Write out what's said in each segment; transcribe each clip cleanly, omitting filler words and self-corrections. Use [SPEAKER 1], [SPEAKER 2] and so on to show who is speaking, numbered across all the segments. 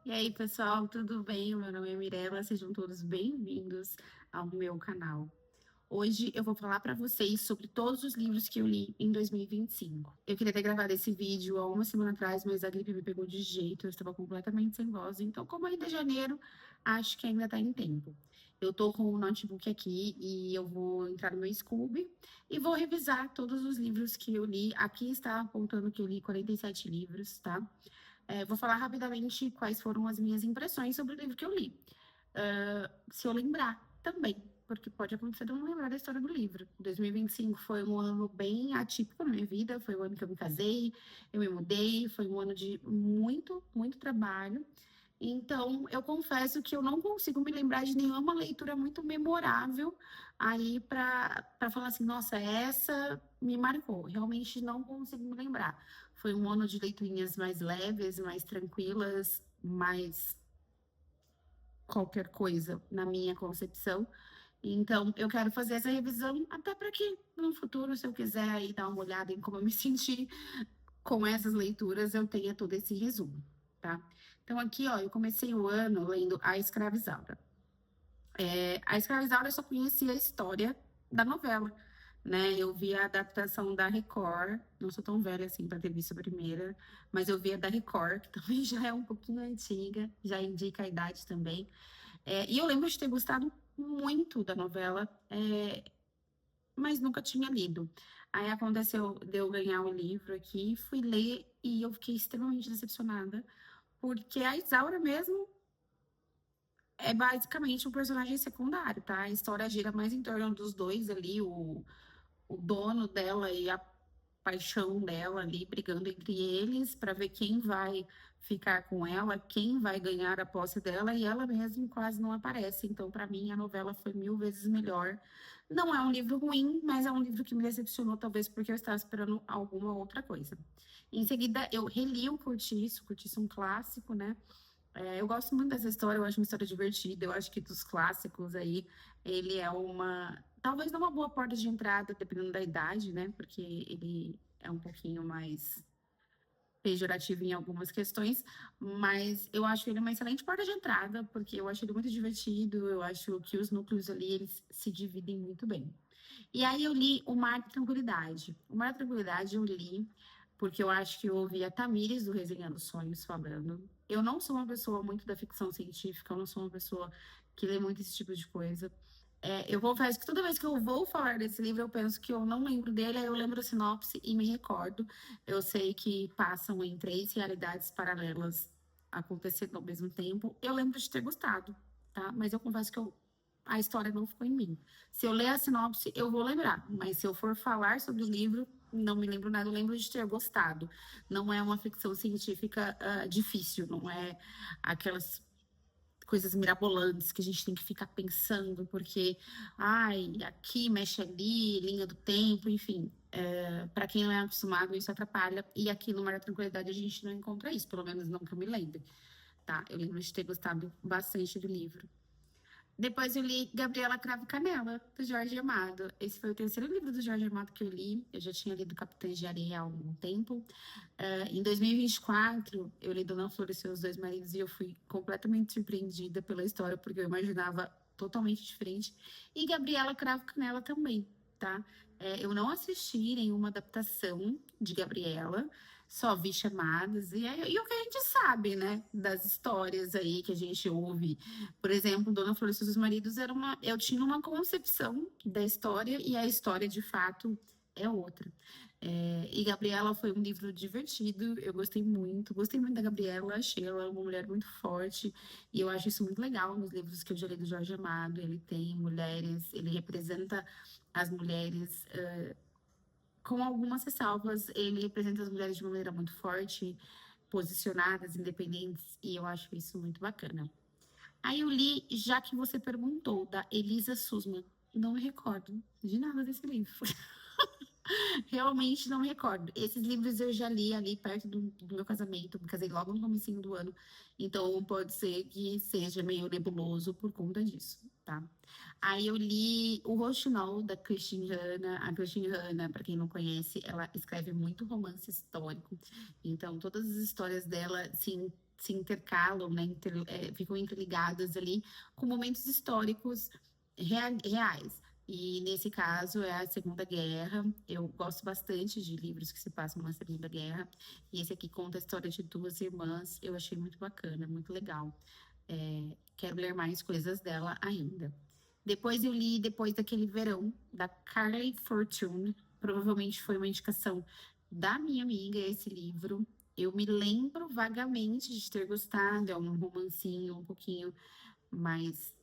[SPEAKER 1] E aí, pessoal, tudo bem? Meu nome é Mirella, sejam todos bem-vindos ao meu canal. Hoje eu vou falar para vocês sobre todos os livros que eu li em 2025. Eu queria ter gravado esse vídeo há uma semana atrás, mas a gripe me pegou de jeito, eu estava completamente sem voz. Então, como ainda é janeiro, acho que ainda está em tempo. Eu tô com o notebook aqui e eu vou entrar no meu Scooby e vou revisar todos os livros que eu li. Aqui está apontando que eu li 47 livros, tá? Vou falar rapidamente quais foram as minhas impressões sobre o livro que eu li. Se eu lembrar também, porque pode acontecer de eu não lembrar da história do livro. 2025 foi um ano bem atípico na minha vida, foi o ano que eu me casei, eu me mudei, foi um ano de muito, muito trabalho. Então, eu confesso que eu não consigo me lembrar de nenhuma leitura muito memorável aí para falar assim, nossa, essa me marcou. Realmente não consigo me lembrar. Foi um ano de leiturinhas mais leves, mais tranquilas, mais qualquer coisa na minha concepção. Então, eu quero fazer essa revisão até para que no futuro, se eu quiser aí dar uma olhada em como eu me senti com essas leituras, eu tenha todo esse resumo, tá? Então, aqui, ó, eu comecei o ano lendo A Escravizaura. A Escravizaura eu só conhecia a história da novela, né? Eu vi a adaptação da Record, não sou tão velha assim para ter visto a primeira, mas eu vi a da Record, que também já é um pouquinho antiga, já indica a idade também. E eu lembro de ter gostado muito da novela, mas nunca tinha lido. Aí aconteceu de eu ganhar o livro aqui, fui ler e eu fiquei extremamente decepcionada, porque a Isaura mesmo é basicamente um personagem secundário, tá? A história gira mais em torno dos dois ali, o dono dela e a paixão dela ali, brigando entre eles para ver quem vai ficar com ela, quem vai ganhar a posse dela, e ela mesma quase não aparece. Então, para mim, a novela foi mil vezes melhor. Não é um livro ruim, mas é um livro que me decepcionou, talvez porque eu estava esperando alguma outra coisa. Em seguida, eu reli o Cortiço é um clássico, né? Eu gosto muito dessa história, eu acho uma história divertida. Eu acho que dos clássicos aí, ele é uma. Talvez não uma boa porta de entrada, dependendo da idade, né? Porque ele é um pouquinho mais pejorativo em algumas questões, mas eu acho ele uma excelente porta de entrada, porque eu acho ele muito divertido, eu acho que os núcleos ali, eles se dividem muito bem. E aí eu li O Mar da Tranquilidade. O Mar da Tranquilidade eu li porque eu acho que eu ouvi a Tamires do Resenhando Sonhos falando. Eu não sou uma pessoa muito da ficção científica, eu não sou uma pessoa que lê muito esse tipo de coisa. Eu confesso que toda vez que eu vou falar desse livro, eu penso que eu não lembro dele, aí eu lembro a sinopse e me recordo. Eu sei que passam em três realidades paralelas acontecendo ao mesmo tempo. Eu lembro de ter gostado, tá? Mas eu confesso que a história não ficou em mim. Se eu ler a sinopse, eu vou lembrar, mas se eu for falar sobre o livro, não me lembro nada, eu lembro de ter gostado. Não é uma ficção científica difícil, não é aquelas coisas mirabolantes que a gente tem que ficar pensando, porque, ai, aqui mexe ali, linha do tempo, enfim. Para quem não é acostumado, isso atrapalha. E aqui no Mar da Tranquilidade a gente não encontra isso, pelo menos não que eu me lembre, tá? Eu lembro de ter gostado bastante do livro. Depois eu li Gabriela Cravo e Canela, do Jorge Amado. Esse foi o terceiro livro do Jorge Amado que eu li. Eu já tinha lido Capitães de Areia há algum tempo. Em 2024, eu li Dona Flor e Seus Dois Maridos e eu fui completamente surpreendida pela história, porque eu imaginava totalmente diferente. E Gabriela Cravo e Canela também, tá? Eu não assisti nenhuma adaptação de Gabriela, só vi chamadas. E o que a gente sabe, né? Das histórias aí que a gente ouve, por exemplo, Dona Flor e seus maridos era uma. Eu tinha uma concepção da história e a história de fato é outra. E Gabriela foi um livro divertido, eu gostei muito da Gabriela, achei ela uma mulher muito forte, e eu acho isso muito legal nos livros que eu já li do Jorge Amado. Ele tem mulheres, ele representa as mulheres com algumas ressalvas, ele representa as mulheres de uma maneira muito forte, posicionadas, independentes, e eu acho isso muito bacana. Aí eu li, já que você perguntou, da Elisa Sussman. Não me recordo de nada desse livro. Realmente não me recordo. Esses livros eu já li ali perto do meu casamento. Me casei logo no comecinho do ano. Então pode ser que seja meio nebuloso por conta disso, tá? Aí eu li O Roxinol, da Christine Hanna. A Christine Hanna, para quem não conhece, ela escreve muito romance histórico. Então todas as histórias dela, sim, se intercalam, né, ficam interligadas ali com momentos históricos reais. E nesse caso é a Segunda Guerra. Eu gosto bastante de livros que se passam na Segunda Guerra. E esse aqui conta a história de duas irmãs. Eu achei muito bacana, muito legal. Quero ler mais coisas dela ainda. Depois eu li Depois daquele Verão, da Carly Fortune. Provavelmente foi uma indicação da minha amiga esse livro. Eu me lembro vagamente de ter gostado. É um romancinho um pouquinho mais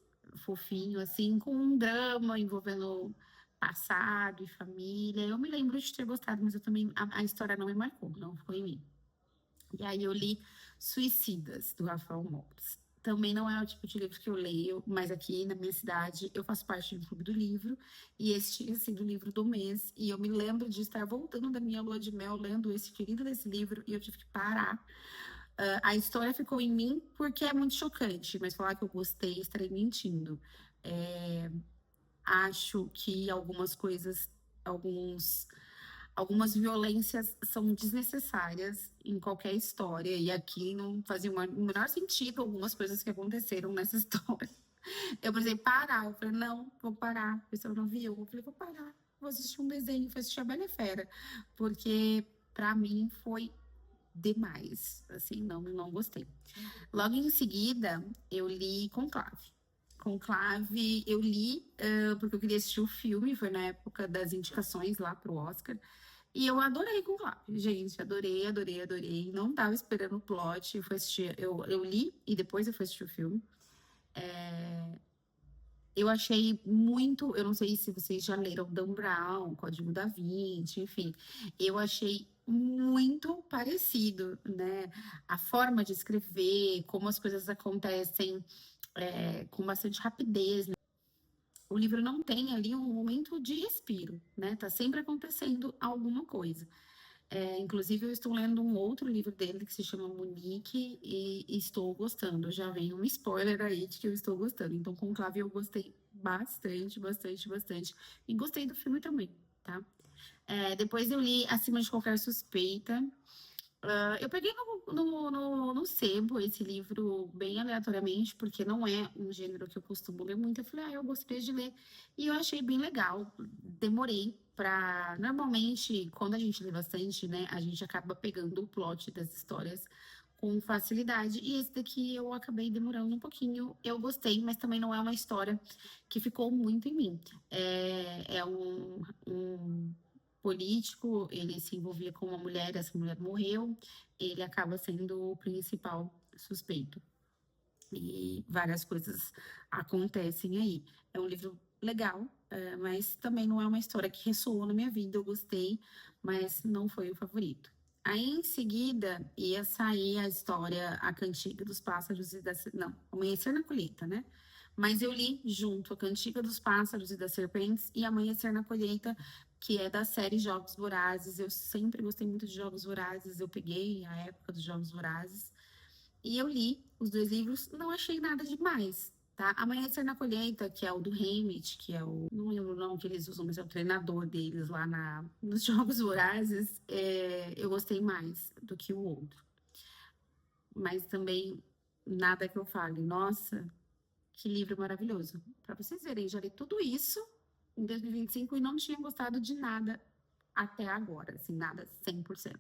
[SPEAKER 1] fofinho, assim, com um drama envolvendo passado e família. Eu me lembro de ter gostado, mas eu também a história não me marcou, não foi em mim. E aí eu li Suicidas, do Rafael Montes. Também não é o tipo de livro que eu leio, mas aqui na minha cidade eu faço parte do clube do livro, e esse tinha sido o livro do mês, e eu me lembro de estar voltando da minha lua de mel lendo esse querido desse livro, e eu tive que parar. A história ficou em mim porque é muito chocante, mas falar que eu gostei, estarei mentindo. É, acho que algumas coisas, alguns algumas violências são desnecessárias em qualquer história, e aqui não fazia o menor sentido algumas coisas que aconteceram nessa história. Eu precisei parar, eu falei, não, vou parar. A pessoa não viu, eu falei, vou parar, vou assistir um desenho, vou assistir a Bela e a Fera, porque para mim foi demais, assim, não gostei. Logo em seguida, eu li Conclave. Conclave, eu li porque eu queria assistir o filme, foi na época das indicações lá pro Oscar. E eu adorei Conclave, gente, adorei, adorei, adorei. Não tava esperando o plot, eu li e depois eu fui assistir o filme. Eu achei muito, eu não sei se vocês já leram Dan Brown, Código da Vinci, enfim, eu achei muito parecido, né? A forma de escrever, como as coisas acontecem com bastante rapidez, né? O livro não tem ali um momento de respiro, né? Tá sempre acontecendo alguma coisa. Inclusive, eu estou lendo um outro livro dele que se chama Monique e estou gostando. Já vem um spoiler aí de que eu estou gostando. Então, Conclave eu gostei bastante, bastante, bastante. E gostei do filme também, tá? Depois eu li Acima de Qualquer Suspeita. Eu peguei no sebo esse livro bem aleatoriamente, porque não é um gênero que eu costumo ler muito. Eu falei, eu gostaria de ler. E eu achei bem legal. Demorei para. Normalmente, quando a gente lê bastante, né, a gente acaba pegando o plot das histórias com facilidade. E esse daqui eu acabei demorando um pouquinho. Eu gostei, mas também não é uma história que ficou muito em mim. É um político, ele se envolvia com uma mulher, essa mulher morreu, ele acaba sendo o principal suspeito. E várias coisas acontecem aí. É um livro legal, mas também não é uma história que ressoou na minha vida. Eu gostei, mas não foi o favorito. Aí, em seguida, ia sair a história A Cantiga dos Pássaros e da... Não, Amanhecer na Colheita, né? Mas eu li junto A Cantiga dos Pássaros e das Serpentes e Amanhecer na Colheita, que é da série Jogos Vorazes. Eu sempre gostei muito de Jogos Vorazes. Eu peguei a época dos Jogos Vorazes. E eu li os dois livros, não achei nada demais, tá? Amanhecer na Colheita, que é o do Haymitch, que é o... Não lembro o nome que eles usam, mas é o treinador deles lá nos Jogos Vorazes. Eu gostei mais do que o outro. Mas também nada que eu fale, nossa, que livro maravilhoso. Para vocês verem, já li tudo isso em 2025 e não tinha gostado de nada até agora, assim, nada 100%.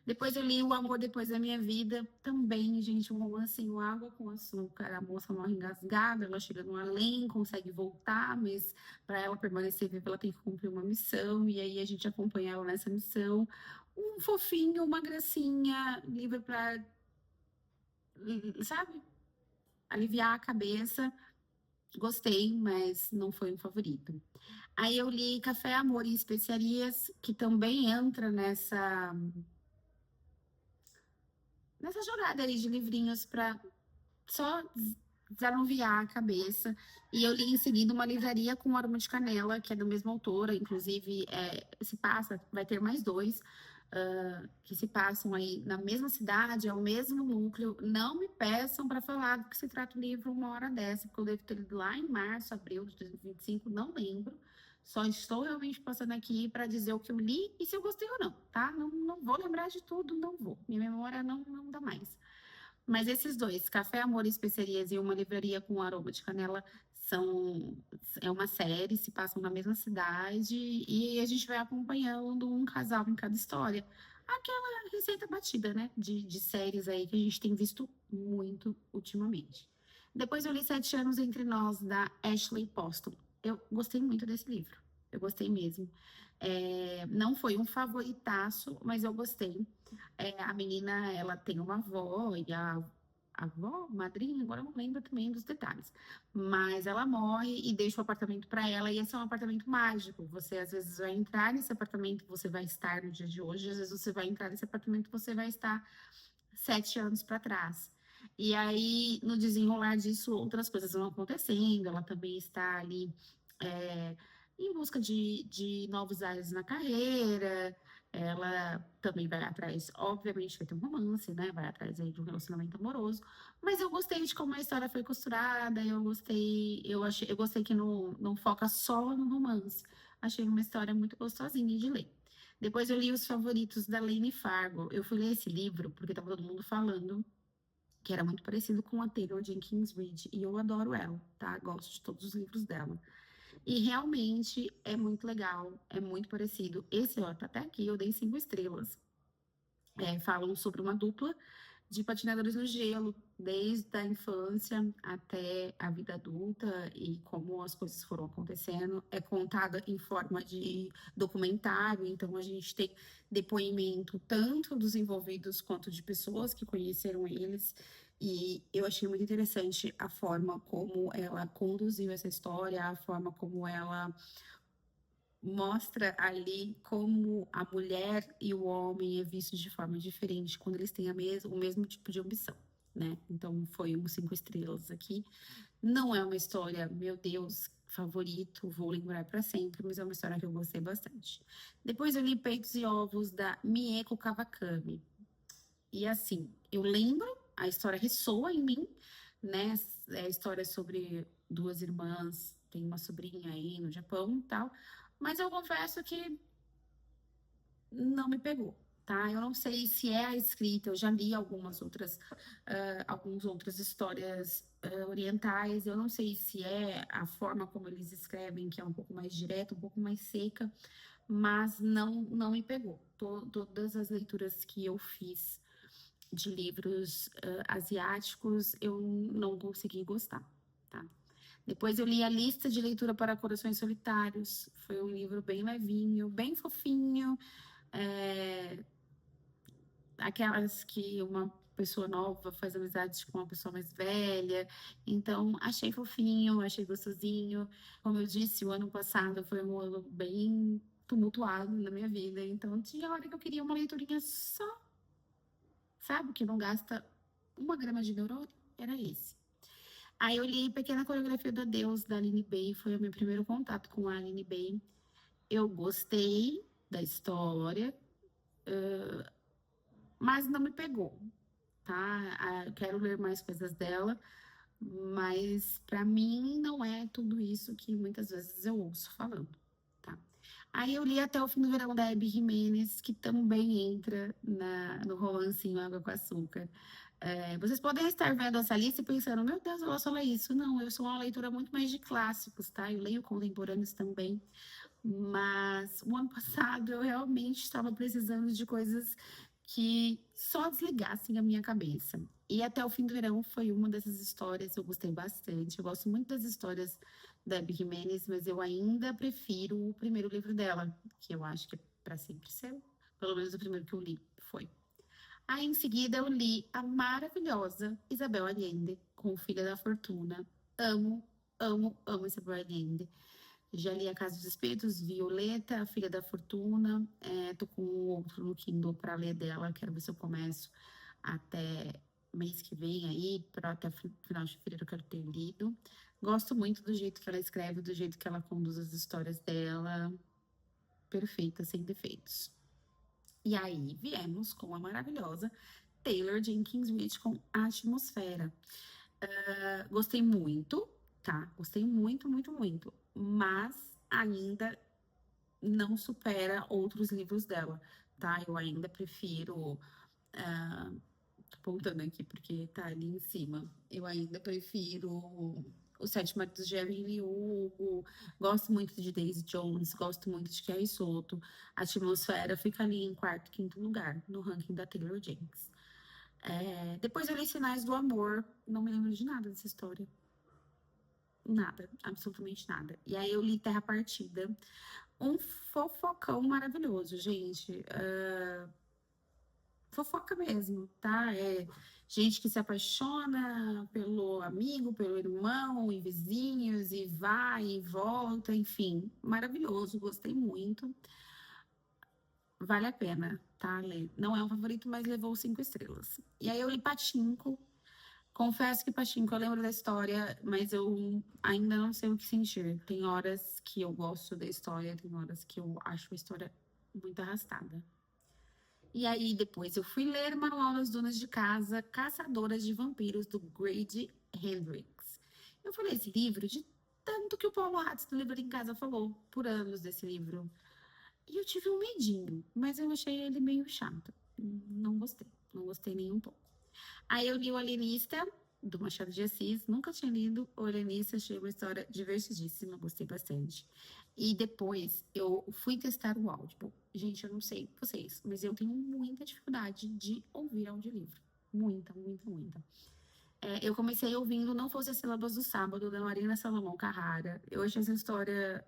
[SPEAKER 1] Depois eu li O Amor Depois da Minha Vida, também, gente, um romancinho Água com Açúcar. A moça morre engasgada, ela chega no além, consegue voltar, mas para ela permanecer viva, ela tem que cumprir uma missão, e aí a gente acompanha ela nessa missão. Um fofinho, uma gracinha, livro para, sabe, aliviar a cabeça. Gostei, mas não foi um favorito. Aí eu li Café, Amor e Especiarias, que também entra nessa jogada aí de livrinhos para só desanuviar a cabeça. E eu li em seguida Uma Livraria com Aroma de Canela, que é da mesma autora, inclusive vai ter mais dois. Que se passam aí na mesma cidade, é o mesmo núcleo. Não me peçam para falar do que se trata o livro uma hora dessa, porque eu devo ter lido lá em março, abril de 2025, não lembro. Só estou realmente passando aqui para dizer o que eu li e se eu gostei ou não, tá? Não vou lembrar de tudo, não vou. Minha memória não dá mais. Mas esses dois, Café, Amor e Especiarias e Uma Livraria com Aroma de Canela, são, é uma série, se passam na mesma cidade e a gente vai acompanhando um casal em cada história. Aquela receita batida, né? De séries aí que a gente tem visto muito ultimamente. Depois eu li Sete Anos Entre Nós, da Ashley Poston. Eu gostei muito desse livro. Eu gostei mesmo. Não foi um favoritaço, mas eu gostei. A menina, ela tem uma avó e a avó, madrinha, agora eu não lembro também dos detalhes. Mas ela morre e deixa o apartamento para ela, e esse é um apartamento mágico. Você às vezes vai entrar nesse apartamento, você vai estar no dia de hoje, às vezes você vai entrar nesse apartamento, você vai estar 7 anos para trás. E aí, no desenrolar disso, outras coisas vão acontecendo. Ela também está ali é, em busca de novos ares na carreira. Ela também vai atrás, obviamente, vai ter um romance, né? Vai atrás aí de um relacionamento amoroso. Mas eu gostei de como a história foi costurada. Eu gostei que não foca só no romance. Achei uma história muito gostosinha de ler. Depois eu li Os Favoritos da Laine Fargo. Eu fui ler esse livro porque estava todo mundo falando que era muito parecido com a Taylor Jenkins Reid. E eu adoro ela, tá? Gosto de todos os livros dela. E realmente é muito legal, é muito parecido. Esse, ó, tá até aqui, eu dei 5 estrelas. Falam sobre uma dupla de patinadores no gelo, desde a infância até a vida adulta e como as coisas foram acontecendo. É contada em forma de documentário, então a gente tem depoimento tanto dos envolvidos quanto de pessoas que conheceram eles. E eu achei muito interessante a forma como ela conduziu essa história, a forma como ela mostra ali como a mulher e o homem é visto de forma diferente quando eles têm o mesmo tipo de ambição, né? Então foi 5 estrelas aqui. Não é uma história, meu Deus, favorito, vou lembrar para sempre, mas é uma história que eu gostei bastante. Depois eu li Peitos e Ovos da Mieko Kawakami. E assim, eu lembro, a história ressoa em mim, né? É a história sobre duas irmãs, tem uma sobrinha aí no Japão e tal. Mas eu confesso que não me pegou, tá? Eu não sei se é a escrita, eu já li algumas outras histórias orientais, eu não sei se é a forma como eles escrevem, que é um pouco mais direta, um pouco mais seca, mas não me pegou. Todas as leituras que eu fiz de livros asiáticos, eu não consegui gostar, tá? Depois eu li A Lista de Leitura para Corações Solitários. Foi um livro bem levinho, bem fofinho. É, aquelas que uma pessoa nova faz amizade com uma pessoa mais velha. Então, achei fofinho, achei gostosinho. Como eu disse, o ano passado foi um ano bem tumultuado na minha vida. Então, tinha hora que eu queria uma leiturinha só, sabe? Que não gasta 1 grama de neurônio. Era esse. Aí eu li Pequena Coreografia do Adeus, da Aline Bay. Foi o meu primeiro contato com a Aline Bay. Eu gostei da história, mas não me pegou, tá? Quero ler mais coisas dela, mas para mim não é tudo isso que muitas vezes eu ouço falando, tá? Aí eu li Até o Fim do Verão da Abby Jimenez, que também entra no romancinho Água com Açúcar. Vocês podem estar vendo essa lista e pensando, meu Deus, ela só lê isso. Não, eu sou uma leitora muito mais de clássicos, tá? Eu leio contemporâneos também. Mas o ano passado eu realmente estava precisando de coisas que só desligassem a minha cabeça. E Até o Fim do Verão foi uma dessas histórias, eu gostei bastante. Eu gosto muito das histórias da Abby Jimenez, mas eu ainda prefiro o primeiro livro dela, que eu acho que é para sempre seu. Pelo menos o primeiro que eu li foi. Aí em seguida eu li a maravilhosa Isabel Allende, com Filha da Fortuna. Amo, amo, amo Isabel Allende. Já li A Casa dos Espíritos, Violeta, A Filha da Fortuna. Tô com outro no Kindle para ler dela. Quero ver se eu começo até mês que vem aí, para até final de fevereiro eu quero ter lido. Gosto muito do jeito que ela escreve, do jeito que ela conduz as histórias dela. Perfeita, sem defeitos. E aí viemos com a maravilhosa Taylor Jenkins Reid com Atmosfera. Gostei muito, tá? Gostei muito, muito, muito. Mas ainda não supera outros livros dela, tá? Eu ainda prefiro tô apontando aqui porque tá ali em cima. Eu ainda prefiro Os Sete Maridos de Evelyn Hugo, gosto muito de Daisy Jones, gosto muito de Carrie Soto. A Atmosfera fica ali em quarto, quinto lugar no ranking da Taylor Jenkins. Depois eu li Sinais do Amor, não me lembro de nada dessa história. Nada, absolutamente nada. E aí eu li Terra Partida, um fofocão maravilhoso, gente. Fofoca mesmo, tá? É gente que se apaixona pelo amigo, pelo irmão, e vizinhos, e vai e volta, enfim, maravilhoso, gostei muito. Vale a pena, tá, Lê? Não é um favorito, mas levou 5 estrelas. E aí eu li Pachinko. Confesso que Pachinko eu lembro da história, mas eu ainda não sei o que sentir. Tem horas que eu gosto da história, tem horas que eu acho a história muito arrastada. E aí, depois, eu fui ler Manual das Donas de Casa, Caçadoras de Vampiros, do Grady Hendrix. Eu falei esse livro de tanto que o Paulo Hatz do Livro em Casa falou por anos desse livro. E eu tive um medinho, mas eu achei ele meio chato. Não gostei, não gostei nem um pouco. Aí eu li O Alienista, do Machado de Assis. Nunca tinha lido O Alienista, achei uma história divertidíssima, gostei bastante. E depois eu fui testar o áudio. Gente, eu não sei vocês, mas eu tenho muita dificuldade de ouvir audiolivro. Muita, muita, muita. Eu comecei ouvindo Não Fosse as Sílabas do Sábado, da Marina Salomão Carrara. Eu achei essa história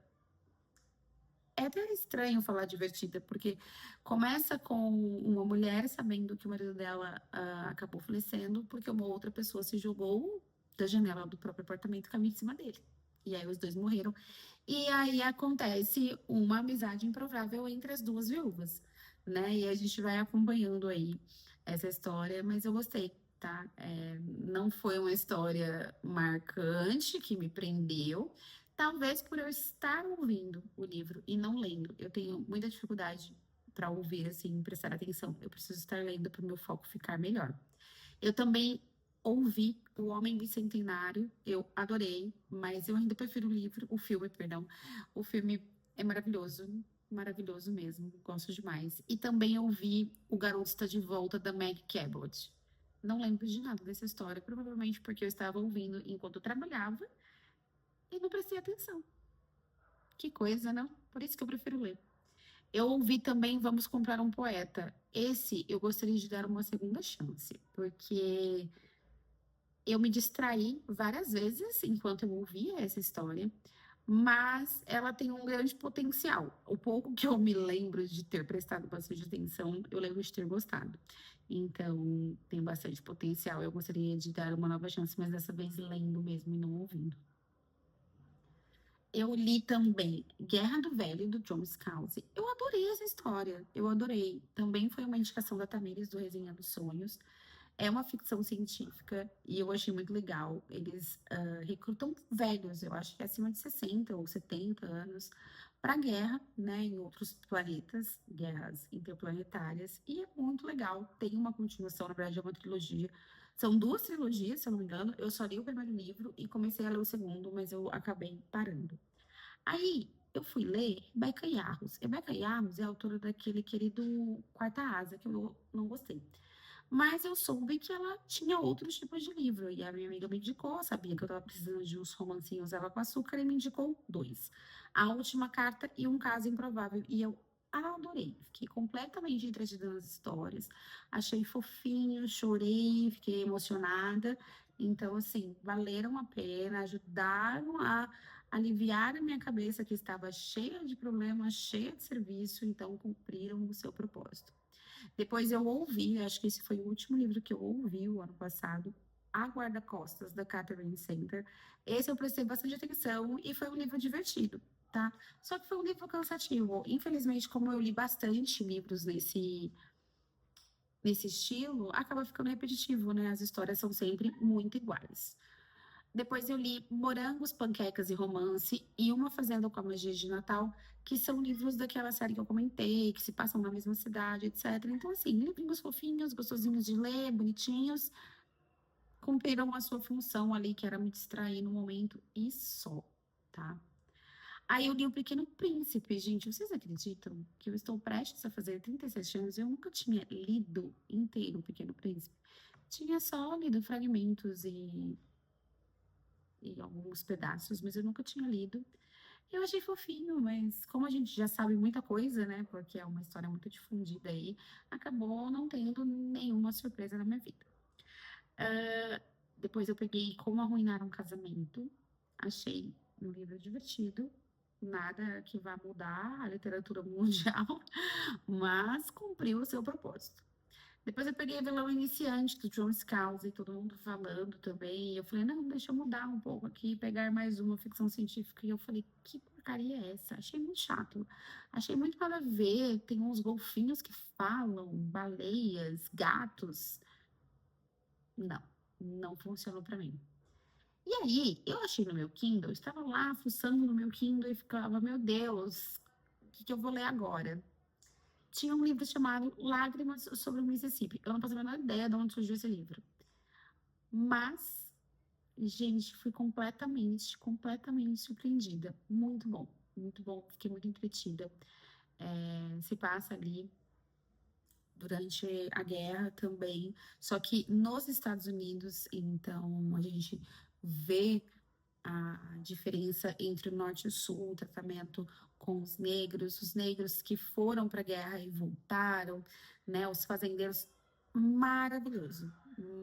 [SPEAKER 1] é até estranho falar divertida, porque começa com uma mulher sabendo que o marido dela acabou falecendo porque uma outra pessoa se jogou da janela do próprio apartamento caminho em cima dele. E aí os dois morreram. E aí acontece uma amizade improvável entre as duas viúvas, né? E a gente vai acompanhando aí essa história, mas eu gostei, tá? Não foi uma história marcante que me prendeu. Talvez por eu estar ouvindo o livro e não lendo. Eu tenho muita dificuldade para ouvir, assim, prestar atenção. Eu preciso estar lendo para o meu foco ficar melhor. Eu também ouvi O Homem Bicentenário, eu adorei, mas eu ainda prefiro o filme, perdão. O filme é maravilhoso, maravilhoso mesmo, gosto demais. E também ouvi O Garoto Está de Volta, da Meg Cabot. Não lembro de nada dessa história, provavelmente porque eu estava ouvindo enquanto eu trabalhava e não prestei atenção. Que coisa, não? Por isso que eu prefiro ler. Eu ouvi também Vamos Comprar um Poeta. Esse eu gostaria de dar uma segunda chance, porque eu me distraí várias vezes enquanto eu ouvia essa história, mas ela tem um grande potencial. O pouco que eu me lembro de ter prestado bastante atenção, eu lembro de ter gostado. Então, tem bastante potencial. Eu gostaria de dar uma nova chance, mas dessa vez lendo mesmo e não ouvindo. Eu li também Guerra do Velho, do John Scalzi. Eu adorei essa história, eu adorei. Também foi uma indicação da Tamires, do Resenha dos Sonhos. É uma ficção científica e eu achei muito legal. Eles recrutam velhos, eu acho que é acima de 60 ou 70 anos, para guerra, né, em outros planetas, guerras interplanetárias. E é muito legal. Tem uma continuação, na verdade, é uma trilogia. São duas trilogias, se eu não me engano. Eu só li o primeiro livro e comecei a ler o segundo, mas eu acabei parando. Aí eu fui ler Rebeca Yarros. Rebeca Yarros é a autora daquele querido Quarta Asa, que eu não gostei. Mas eu soube que ela tinha outros tipos de livro. E a minha amiga me indicou, sabia que eu estava precisando de uns romancinhos Água com Açúcar, e me indicou dois. A Última Carta e Um Caso Improvável. E eu adorei. Fiquei completamente entretida nas histórias. Achei fofinho, chorei, fiquei emocionada. Então, assim, valeram a pena, ajudaram a aliviar a minha cabeça que estava cheia de problemas, cheia de serviço, então cumpriram o seu propósito. Depois eu ouvi, acho que esse foi o último livro que eu ouvi o ano passado, A Guarda-Costas, da Catherine Center. Esse eu prestei bastante atenção e foi um livro divertido, tá? Só que foi um livro cansativo. Infelizmente, como eu li bastante livros nesse estilo, acaba ficando repetitivo, né? As histórias são sempre muito iguais. Depois eu li Morangos, Panquecas e Romance e Uma Fazenda com a Magia de Natal, que são livros daquela série que eu comentei, que se passam na mesma cidade, etc. Então, assim, livrinhos fofinhos, gostosinhos de ler, bonitinhos, cumpriram a sua função ali, que era me distrair no momento e só, tá? Aí eu li O Pequeno Príncipe, gente. Vocês acreditam que eu estou prestes a fazer 37 anos e eu nunca tinha lido inteiro O Pequeno Príncipe? tinha só lido fragmentos e alguns pedaços, mas eu nunca tinha lido. Eu achei fofinho, mas como a gente já sabe muita coisa, né? Porque é uma história muito difundida aí, acabou não tendo nenhuma surpresa na minha vida. Depois eu peguei Como Arruinar um Casamento. Achei um livro divertido, nada que vá mudar a literatura mundial, mas cumpriu o seu propósito. Depois eu peguei Vilão Iniciante, do John Scalzi, todo mundo falando também. E eu falei, não, deixa eu mudar um pouco aqui, pegar mais uma ficção científica. E eu falei, que porcaria é essa? Achei muito chato. Achei muito nada a ver. Tem uns golfinhos que falam, baleias, gatos. Não, não funcionou para mim. E aí, eu achei no meu Kindle, eu estava lá fuçando no meu Kindle e ficava, meu Deus, o que eu vou ler agora? Tinha um livro chamado Lágrimas sobre o Mississippi. Eu não faço a menor ideia de onde surgiu esse livro. Mas, gente, fui completamente surpreendida. Muito bom, muito bom. Fiquei muito entretida. Se passa ali durante a guerra também, só que nos Estados Unidos, então a gente vê a diferença entre o norte e o sul, o tratamento com os negros que foram para a guerra e voltaram, né? Os fazendeiros, maravilhoso,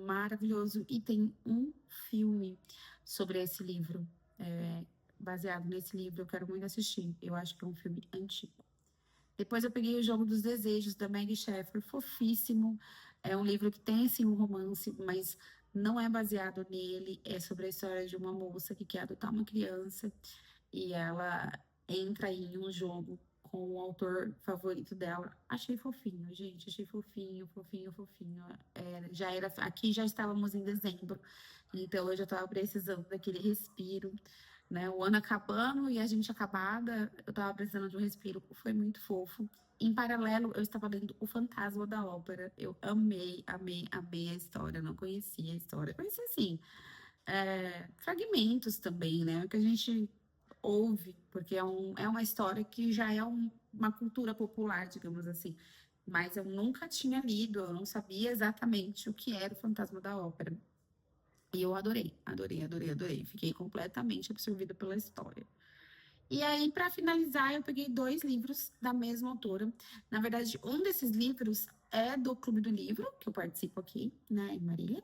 [SPEAKER 1] maravilhoso. E tem um filme sobre esse livro, baseado nesse livro, eu quero muito assistir. Eu acho que é um filme antigo. Depois eu peguei O Jogo dos Desejos, da Maggie Sheffer, fofíssimo. É um livro que tem, sim, um romance, mas não é baseado nele. É sobre a história de uma moça que quer adotar uma criança e ela entra em um jogo com o autor favorito dela. Achei fofinho, gente. Achei fofinho, fofinho, fofinho. Já era, aqui já estávamos em dezembro, então eu já estava precisando daquele respiro, né? O ano acabando e a gente acabada, eu estava precisando de um respiro. Foi muito fofo. Em paralelo, eu estava lendo O Fantasma da Ópera. Eu amei, amei, amei a história. Eu não conhecia a história. Conhecia, assim, fragmentos também, né? O que a gente ouve, porque é uma história que já é uma cultura popular, digamos assim. Mas eu nunca tinha lido, eu não sabia exatamente o que era o Fantasma da Ópera. E eu adorei, adorei, adorei, adorei. Fiquei completamente absorvida pela história. E aí, para finalizar, eu peguei dois livros da mesma autora. Na verdade, um desses livros é do Clube do Livro, que eu participo aqui, né, em Marília.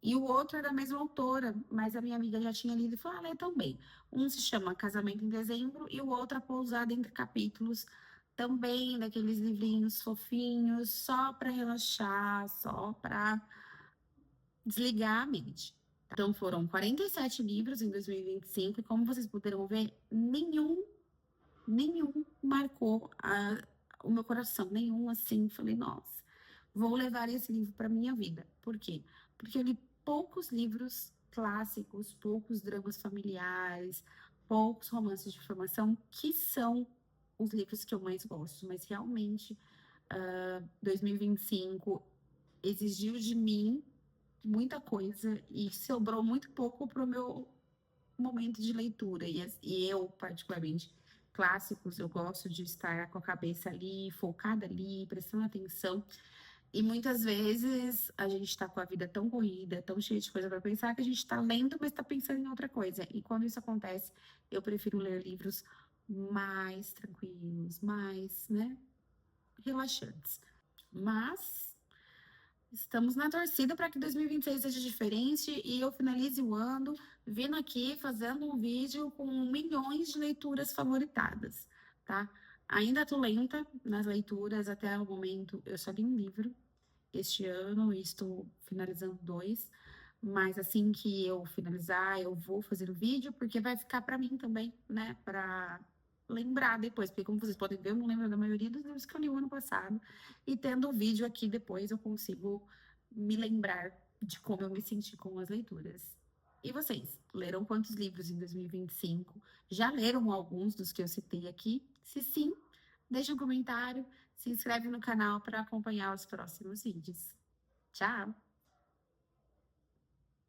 [SPEAKER 1] E o outro é da mesma autora, mas a minha amiga já tinha lido e falou: ah, lê também. Um se chama Casamento em Dezembro e o outro A Pousada Entre Capítulos, também daqueles livrinhos fofinhos, só para relaxar, só para desligar a mente. Então foram 47 livros em 2025 e como vocês puderam ver, nenhum marcou o meu coração, nenhum assim, falei, nossa, vou levar esse livro para minha vida. Por quê? Porque eu li poucos livros clássicos, poucos dramas familiares, poucos romances de formação, que são os livros que eu mais gosto, mas realmente 2025 exigiu de mim muita coisa e sobrou muito pouco para o meu momento de leitura. E eu, particularmente, clássicos, eu gosto de estar com a cabeça ali, focada ali, prestando atenção. E muitas vezes a gente está com a vida tão corrida, tão cheia de coisa para pensar, que a gente está lendo, mas está pensando em outra coisa. E quando isso acontece, eu prefiro ler livros mais tranquilos, mais, né, relaxantes. Mas estamos na torcida para que 2026 seja diferente e eu finalize o ano vindo aqui fazendo um vídeo com milhões de leituras favoritadas, tá? Ainda tô lenta nas leituras até o momento. Eu só li um livro este ano e estou finalizando dois, mas assim que eu finalizar, eu vou fazer o vídeo porque vai ficar para mim também, né? Para lembrar depois, porque como vocês podem ver, eu não lembro da maioria dos livros que eu li o ano passado. E tendo o vídeo aqui depois, eu consigo me lembrar de como eu me senti com as leituras. E vocês, leram quantos livros em 2025? Já leram alguns dos que eu citei aqui? Se sim, deixa um comentário, se inscreve no canal para acompanhar os próximos vídeos. Tchau!